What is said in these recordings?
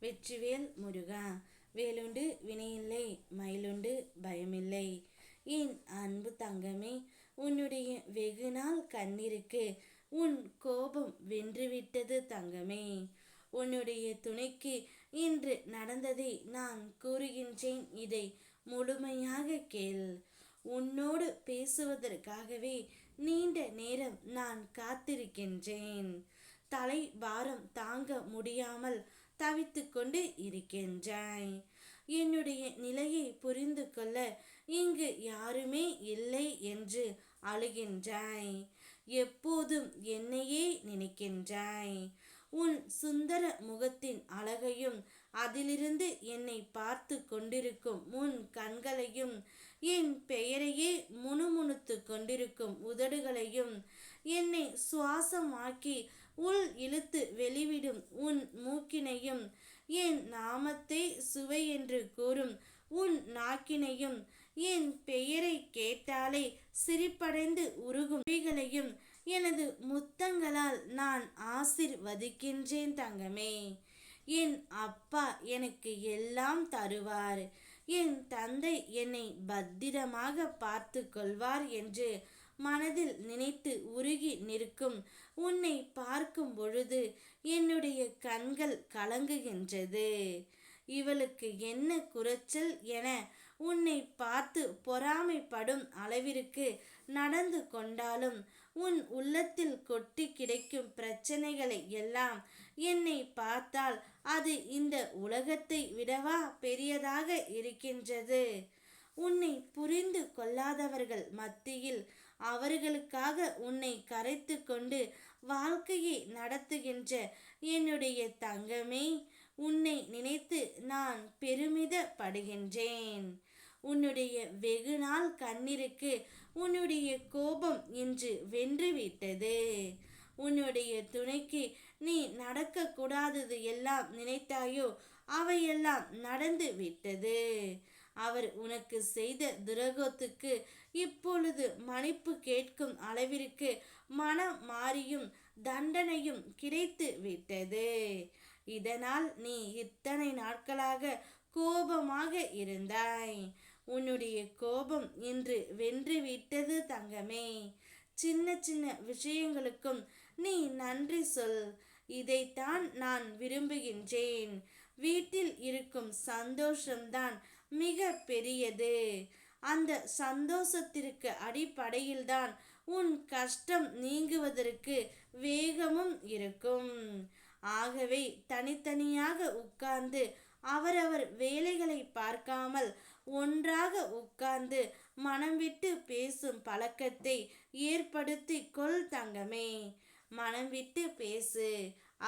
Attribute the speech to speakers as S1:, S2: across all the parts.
S1: வெற்றிவேல் முருகா. வேலுண்டு வினையில்லை, மயிலுண்டு பயமில்லை. என் அன்பு தங்கமே, உன்னுடைய வெகுநாள் கண்ணீருக்கு உன் கோபம் வென்றுவிட்டது தங்கமே. உன்னுடைய துணைக்கு இன்று நடந்ததை நான் கூறுகின்றேன், இதை முழுமையாக கேள். உன்னோடு பேசுவதற்காகவே நீண்ட நேரம் நான் காத்திருக்கின்றேன். தலை பாரம் தாங்க முடியாமல் தவித்து கொண்டு இருக்கின்றாய். என்னுடைய நிலையை புரிந்து கொள்ள இங்கு யாருமே இல்லை என்று அழுகின்றாய். எப்போதும் என்னையே நினைக்கின்றாய். உன் சுந்தர முகத்தின் அழகையும் அதிலிருந்து என்னை பார்த்து கொண்டிருக்கும் உன் கண்களையும், என் பெயரையே முணுமுணுத்து கொண்டிருக்கும் உதடுகளையும், என்னை சுவாசமாக்கி உள் இழுத்து வெளிவிடும் உன் மூக்கினையும், என் நாமத்தை சுவை என்று கூறும் உன் நாக்கினையும், என் பெயரை கேட்டாலே சிரிப்படைந்து உருகும் செவிகளையும் எனது முத்தங்களால் நான் ஆசிர்வதிக்கின்றேன் தங்கமே. என் அப்பா எனக்கு எல்லாம் தருவார், என் தந்தை என்னை பத்திரமாக பார்த்து கொள்வார் என்று மனதில் நினைத்து உருகி நிற்கும் உன்னை பார்க்கும் பொழுது என்னுடைய கண்கள் கலங்குகின்றது. இவளுக்கு என்ன குறைச்சல் என உன்னை பார்த்து பொறாமைப்படும் அளவிற்கு நடந்து கொண்டாலும், உன் உள்ளத்தில் கொட்டி கிடைக்கும் பிரச்சனைகளை எல்லாம் என்னை பார்த்தால் அது இந்த உலகத்தை விடவா பெரியதாக இருக்கின்றது. உன்னை புரிந்து கொள்ளாதவர்கள் மத்தியில் அவர்களுக்காக உன்னை கரைத்து கொண்டு வாழ்க்கையை நடத்துகின்ற என்னுடைய தங்கமே, உன்னை நினைத்து நான் பெருமிதப்படுகின்றேன். உன்னுடைய வெகுநாள் கண்ணீருக்கு உன்னுடைய கோபம் இன்று வென்றுவிட்டது. உன்னுடைய துணைக்கு நீ நடக்கக்கூடாதது எல்லாம் நினைத்தாயோ, அவையெல்லாம் நடந்து விட்டது. அவர் உனக்கு செய்த துரோகத்துக்கு இப்பொழுது மன்னிப்பு கேட்கும் அளவிற்கு மனம் மாறியும் தண்டனையும் கிடைத்து விட்டது. இதனால் நீ இத்தனை நாட்களாக கோபமாக இருந்தாய். உன்னுடைய கோபம் இன்று வென்று விட்டது தங்கமே. சின்ன சின்ன விஷயங்களுக்கும் நீ நன்றி சொல். இதைத்தான் நான் விரும்புகின்றேன். வீட்டில் இருக்கும் சந்தோஷம்தான் மிக பெரியது. அந்த சந்தோஷத்திற்கு அடிப்படையில்தான் உன் கஷ்டம் நீங்குவதற்கு வேகமும் இருக்கும். ஆகவே தனித்தனியாக உட்கார்ந்து அவரவர் வேலைகளை பார்க்காமல் ஒன்றாக உட்கார்ந்து மனம் விட்டு பேசும் பழக்கத்தை ஏற்படுத்தி கொள் தங்கமே. மனம் விட்டு பேசு.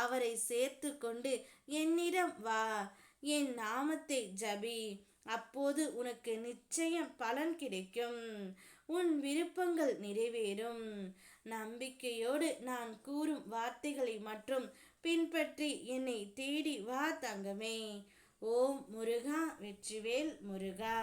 S1: அவரை சேர்த்து கொண்டு என்னிடம் வா. என் நாமத்தை ஜபி. அப்போது உனக்கு நிச்சயம் பலன் கிடைக்கும். உன் விருப்பங்கள் நிறைவேறும். நம்பிக்கையோடு நான் கூறும் வார்த்தைகளை மட்டும் பின்பற்றி என்னை தேடி வா தங்கமே. ஓம் முருகா. வெற்றிவேல் முருகா.